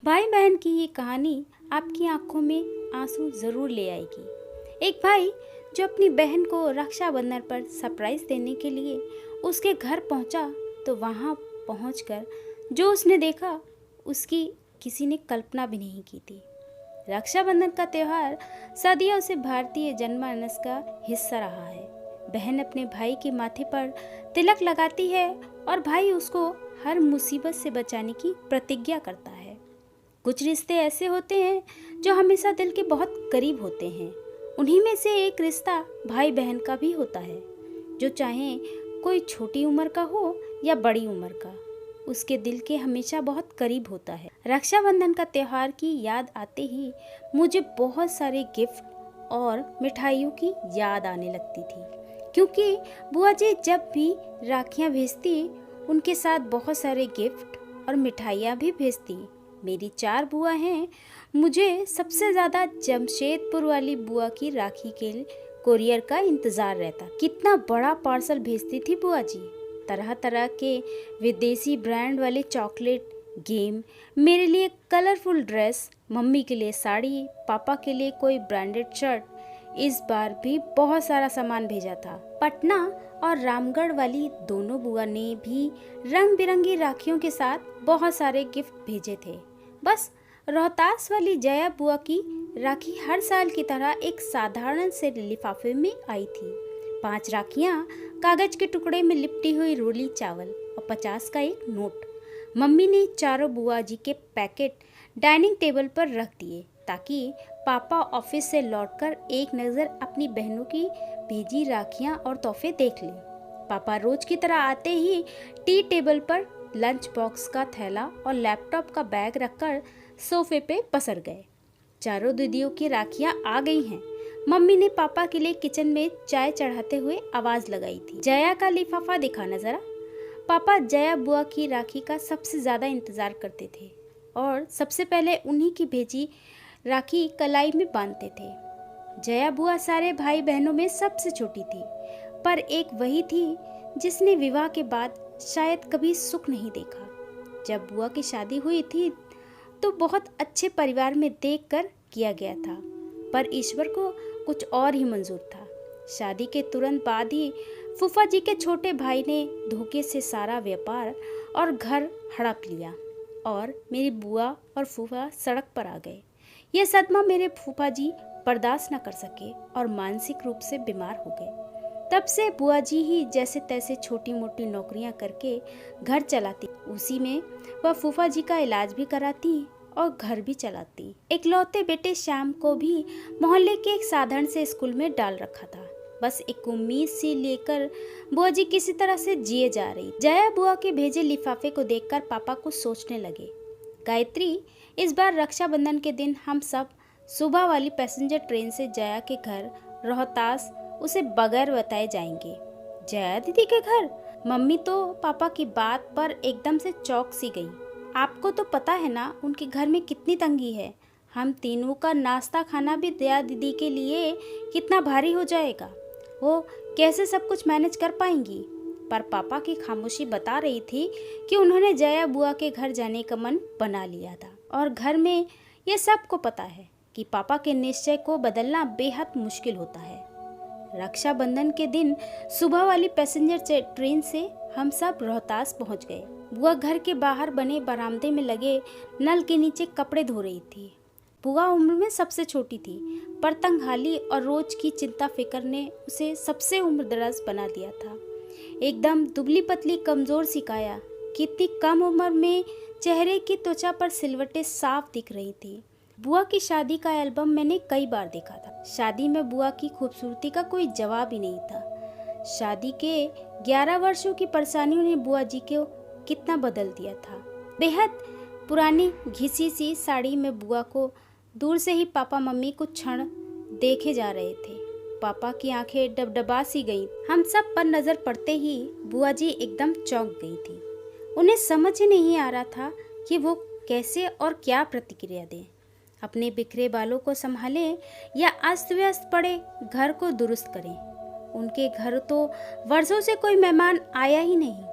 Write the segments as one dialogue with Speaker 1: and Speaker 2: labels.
Speaker 1: भाई बहन की ये कहानी आपकी आंखों में आंसू जरूर ले आएगी। एक भाई जो अपनी बहन को रक्षाबंधन पर सरप्राइज देने के लिए उसके घर पहुंचा, तो वहां पहुंचकर जो उसने देखा उसकी किसी ने कल्पना भी नहीं की थी। रक्षाबंधन का त्यौहार सदियों से भारतीय जनमानस का हिस्सा रहा है। बहन अपने भाई के माथे पर तिलक लगाती है और भाई उसको हर मुसीबत से बचाने की प्रतिज्ञा करता है। कुछ रिश्ते ऐसे होते हैं जो हमेशा दिल के बहुत करीब होते हैं। उन्हीं में से एक रिश्ता भाई बहन का भी होता है, जो चाहे कोई छोटी उम्र का हो या बड़ी उम्र का, उसके दिल के हमेशा बहुत करीब होता है। रक्षाबंधन का त्यौहार की याद आते ही मुझे बहुत सारे गिफ्ट और मिठाइयों की याद आने लगती थी, क्योंकि बुआ जी जब भी राखियां भेजती उनके साथ बहुत सारे गिफ्ट और मिठाइयाँ भी भेजती। मेरी 4 बुआ हैं। मुझे सबसे ज़्यादा जमशेदपुर वाली बुआ की राखी के कोरियर का इंतज़ार रहता। कितना बड़ा पार्सल भेजती थी बुआ जी। तरह तरह के विदेशी ब्रांड वाले चॉकलेट, गेम, मेरे लिए कलरफुल ड्रेस, मम्मी के लिए साड़ी, पापा के लिए कोई ब्रांडेड शर्ट। इस बार भी बहुत सारा सामान भेजा था। पटना और रामगढ़ वाली दोनों बुआ ने भी रंग बिरंगी राखियों के साथ बहुत सारे गिफ्ट भेजे थे। बस रोहतास वाली जया बुआ की राखी हर साल की तरह एक साधारण से लिफाफे में आई थी। 5 राखियां कागज के टुकड़े में लिपटी हुई रोली चावल और 50 का एक नोट। मम्मी ने चारों बुआ जी के पैकेट डाइनिंग टेबल पर रख दिए, ताकि पापा ऑफिस से लौटकर एक नज़र अपनी बहनों की भेजी राखियां और तोहफे देख लें। पापा रोज की तरह आते ही टी टेबल पर लंच बॉक्स का थैला और लैपटॉप का बैग रखकर सोफे पे पसर गए। चारों दीदियों की राखियां आ गई हैं। मम्मी ने पापा के लिए किचन में चाय चढ़ाते हुए आवाज लगाई थी, जया का लिफाफा दिखाना जरा। पापा जया बुआ की राखी का सबसे ज्यादा इंतजार करते थे और सबसे पहले उन्हीं की भेजी राखी कलाई में बांधते थे। जया बुआ सारे भाई बहनों में सबसे छोटी थी, पर एक वही थी जिसने विवाह के बाद शायद कभी सुख नहीं देखा। जब बुआ की शादी हुई थी तो बहुत अच्छे परिवार में देखकर किया गया था, पर ईश्वर को कुछ और ही मंजूर था। शादी के तुरंत बाद ही फूफा जी के छोटे भाई ने धोखे से सारा व्यापार और घर हड़प लिया और मेरी बुआ और फूफा सड़क पर आ गए। यह सदमा मेरे फूफा जी बर्दाश्त न कर सके और मानसिक रूप से बीमार हो गए। तब से बुआ जी ही जैसे तैसे छोटी मोटी नौकरियां करके घर चलाती। उसी में वह फूफा जी का इलाज भी कराती और घर भी चलाती। इकलौते बेटे श्याम को भी मोहल्ले के एक साधारण से स्कूल में डाल रखा था। बस एक उम्मीद सी लेकर बुआ जी किसी तरह से जिए जा रही। जया बुआ के भेजे लिफाफे को देखकर पापा को सोचने लगे, गायत्री, इस बार रक्षाबंधन के दिन हम सब सुबह वाली पैसेंजर ट्रेन से जया के घर रोहतास उसे बगैर बताए जाएंगे। जया दीदी के घर? मम्मी तो पापा की बात पर एकदम से चौंक सी गई। आपको तो पता है ना उनके घर में कितनी तंगी है। हम तीनों का नाश्ता खाना भी जया दीदी के लिए कितना भारी हो जाएगा। वो कैसे सब कुछ मैनेज कर पाएंगी? पर पापा की खामोशी बता रही थी कि उन्होंने जया बुआ के घर जाने का मन बना लिया था और घर में ये सबको पता है कि पापा के निश्चय को बदलना बेहद मुश्किल होता है। रक्षाबंधन के दिन सुबह वाली पैसेंजर ट्रेन से हम सब रोहतास पहुंच गए। बुआ घर के बाहर बने बरामदे में लगे नल के नीचे कपड़े धो रही थी। बुआ उम्र में सबसे छोटी थी, पर तंगहाली और रोज की चिंता फिक्र ने उसे सबसे उम्रदराज बना दिया था। एकदम दुबली पतली कमजोर सी काया, कितनी कम उम्र में चेहरे की त्वचा पर सिलवटें साफ दिख रही थी। बुआ की शादी का एल्बम मैंने कई बार देखा था। शादी में बुआ की खूबसूरती का कोई जवाब ही नहीं था। शादी के 11 वर्षों की परेशानियों ने बुआ जी को कितना बदल दिया था। बेहद पुरानी घिसी सी साड़ी में बुआ को दूर से ही पापा मम्मी कुछ क्षण देखे जा रहे थे। पापा की आंखें डबडबा सी गईं। हम सब पर नजर पड़ते ही बुआ जी एकदम चौंक गई थी। उन्हें समझ ही नहीं आ रहा था कि वो कैसे और क्या प्रतिक्रिया दें। अपने बिखरे बालों को संभालें या अस्त व्यस्त पड़े घर को दुरुस्त करें। उनके घर तो वर्षों से कोई मेहमान आया ही नहीं।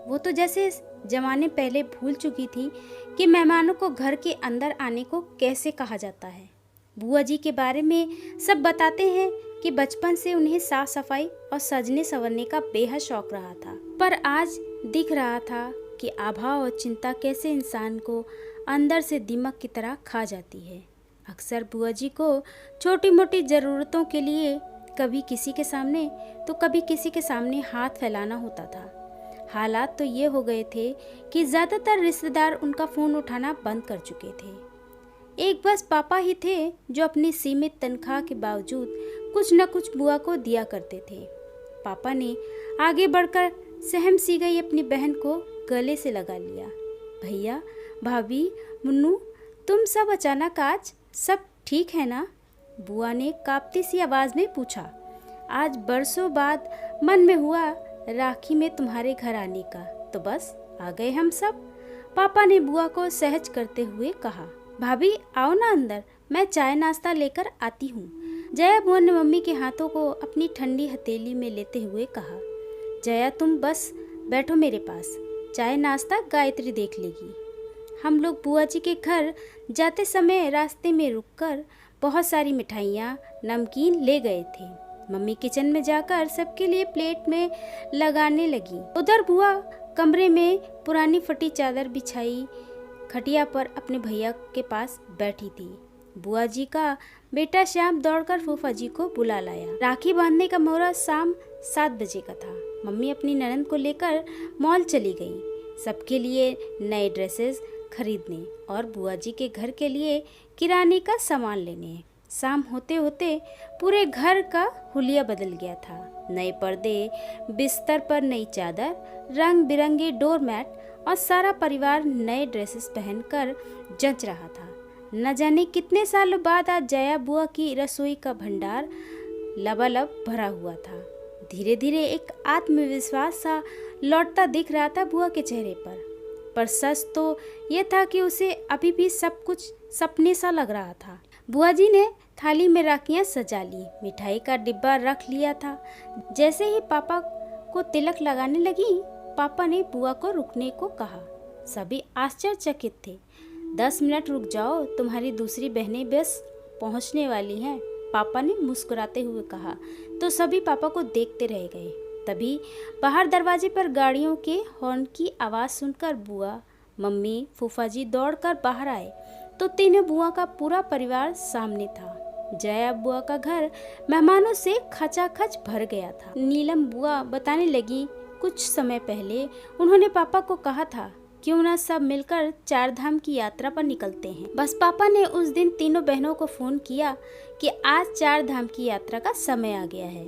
Speaker 1: वो तो जैसे जमाने पहले भूल चुकी थी कि मेहमानों को घर के अंदर आने को कैसे कहा जाता है। बुआ जी के बारे में सब बताते हैं कि बचपन से उन्हें साफ सफाई और सजने संवरने का बेहद शौक रहा था, पर आज दिख रहा था कि अभाव और चिंता कैसे इंसान को अंदर से दीमक की तरह खा जाती है। अक्सर बुआ जी को छोटी मोटी ज़रूरतों के लिए कभी किसी के सामने तो कभी किसी के सामने हाथ फैलाना होता था। हालात तो ये हो गए थे कि ज़्यादातर रिश्तेदार उनका फ़ोन उठाना बंद कर चुके थे। एक बस पापा ही थे जो अपनी सीमित तनख्वाह के बावजूद कुछ न कुछ बुआ को दिया करते थे। पापा ने आगे बढ़कर सहम सी गई अपनी बहन को गले से लगा लिया। भैया, भाभी, मुन्नू, तुम सब अचानक आज सब ठीक है ना? बुआ ने कांपती सी आवाज़ में पूछा। आज बरसों बाद मन में हुआ राखी में तुम्हारे घर आने का, तो बस आ गए हम सब, पापा ने बुआ को सहज करते हुए कहा। भाभी आओ ना अंदर, मैं चाय नाश्ता लेकर आती हूँ, जया बुआ ने मम्मी के हाथों को अपनी ठंडी हथेली में लेते हुए कहा। जया तुम बस बैठो मेरे पास, चाय नाश्ता गायत्री देख लेगी। हम लोग बुआ जी के घर जाते समय रास्ते में रुककर बहुत सारी मिठाइयाँ नमकीन ले गए थे। मम्मी किचन में जाकर सबके लिए प्लेट में लगाने लगी। उधर बुआ कमरे में पुरानी फटी चादर बिछाई खटिया पर अपने भैया के पास बैठी थी। बुआ जी का बेटा श्याम दौड़कर फूफा जी को बुला लाया। राखी बांधने का मुहूर्त शाम 7 बजे का था। मम्मी अपनी ननद को लेकर मॉल चली गई, सबके लिए नए ड्रेसेस खरीदने और बुआ जी के घर के लिए किराने का सामान लेने। शाम होते होते पूरे घर का हुलिया बदल गया था। नए पर्दे, बिस्तर पर नई चादर, रंग बिरंगे डोरमैट और सारा परिवार नए ड्रेसेस पहनकर जंच रहा था। न जाने कितने सालों बाद आज जया बुआ की रसोई का भंडार लबालब भरा हुआ था। धीरे धीरे एक आत्मविश्वास सा लौटता दिख रहा था बुआ के चेहरे पर सच तो यह था कि उसे अभी भी सब कुछ सपने सा लग रहा था। बुआ जी ने थाली में राखियां सजा ली, मिठाई का डिब्बा रख लिया था। जैसे ही पापा को तिलक लगाने लगी, पापा ने बुआ को रुकने को कहा। सभी आश्चर्यचकित थे। 10 मिनट रुक जाओ, तुम्हारी दूसरी बहनें बस पहुंचने वाली हैं, पापा ने मुस्कुराते हुए कहा। तो सभी पापा को देखते रह गए। तभी बाहर दरवाजे पर गाड़ियों के हॉर्न की आवाज़ सुनकर बुआ, मम्मी, फूफा जी दौड़कर बाहर आए तो तीनों बुआ का पूरा परिवार सामने था। जया बुआ का घर मेहमानों से खचाखच भर गया था। नीलम बुआ बताने लगी, कुछ समय पहले उन्होंने पापा को कहा था क्यों ना सब मिलकर 4 धाम की यात्रा पर निकलते हैं। बस पापा ने उस दिन तीनों बहनों को फोन किया कि आज 4 धाम की यात्रा का समय आ गया है।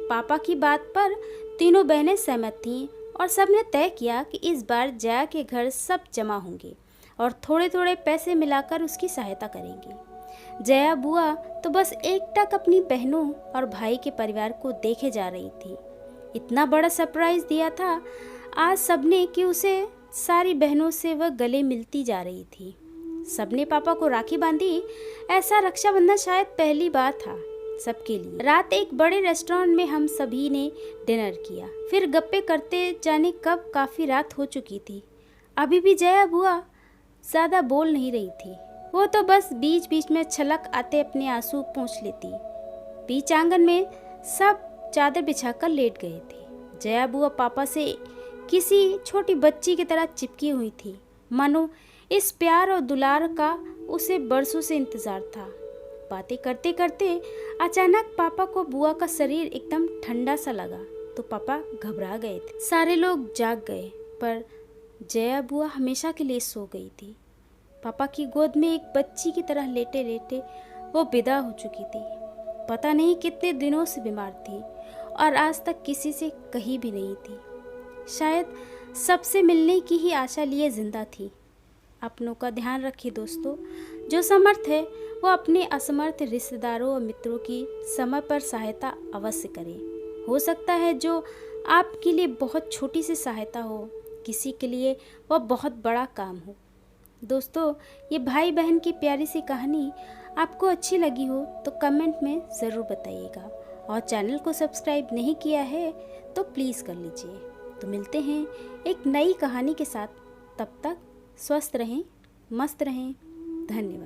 Speaker 1: पापा की बात पर तीनों बहनें सहमत थीं और सबने तय किया कि इस बार जया के घर सब जमा होंगे और थोड़े थोड़े पैसे मिलाकर उसकी सहायता करेंगे। जया बुआ तो बस एकटक अपनी बहनों और भाई के परिवार को देखे जा रही थी। इतना बड़ा सरप्राइज दिया था आज सबने कि उसे सारी बहनों से वह गले मिलती जा रही थी। सबने पापा को राखी बांधी। ऐसा रक्षाबंधन शायद पहली बार था सबके लिए। रात एक बड़े रेस्टोरेंट में हम सभी ने डिनर किया, फिर गप्पे करते जाने कब काफ़ी रात हो चुकी थी। अभी भी जया बुआ ज़्यादा बोल नहीं रही थी। वो तो बस बीच बीच में छलक आते अपने आंसू पोंछ लेती। बीच आंगन में सब चादर बिछाकर लेट गए थे। जया बुआ पापा से किसी छोटी बच्ची की तरह चिपकी हुई थी, मानो इस प्यार और दुलार का उसे बरसों से इंतजार था। बातें करते करते अचानक पापा को बुआ का शरीर एकदम ठंडा सा लगा तो पापा घबरा गए थे। सारे लोग जाग गए पर जया बुआ हमेशा के लिए सो गई थी। पापा की गोद में एक बच्ची की तरह लेटे लेटे वो विदा हो चुकी थी। पता नहीं कितने दिनों से बीमार थी और आज तक किसी से कही भी नहीं थी। शायद सबसे मिलने की ही आशा लिए जिंदा थी। अपनों का ध्यान रखिए दोस्तों। जो समर्थ है वो अपने असमर्थ रिश्तेदारों और मित्रों की समय पर सहायता अवश्य करें। हो सकता है जो आपके लिए बहुत छोटी सी सहायता हो, किसी के लिए वह बहुत बड़ा काम हो। दोस्तों, ये भाई बहन की प्यारी सी कहानी आपको अच्छी लगी हो तो कमेंट में ज़रूर बताइएगा और चैनल को सब्सक्राइब नहीं किया है तो प्लीज़ कर लीजिए। तो मिलते हैं एक नई कहानी के साथ। तब तक स्वस्थ रहें, मस्त रहें। धन्यवाद।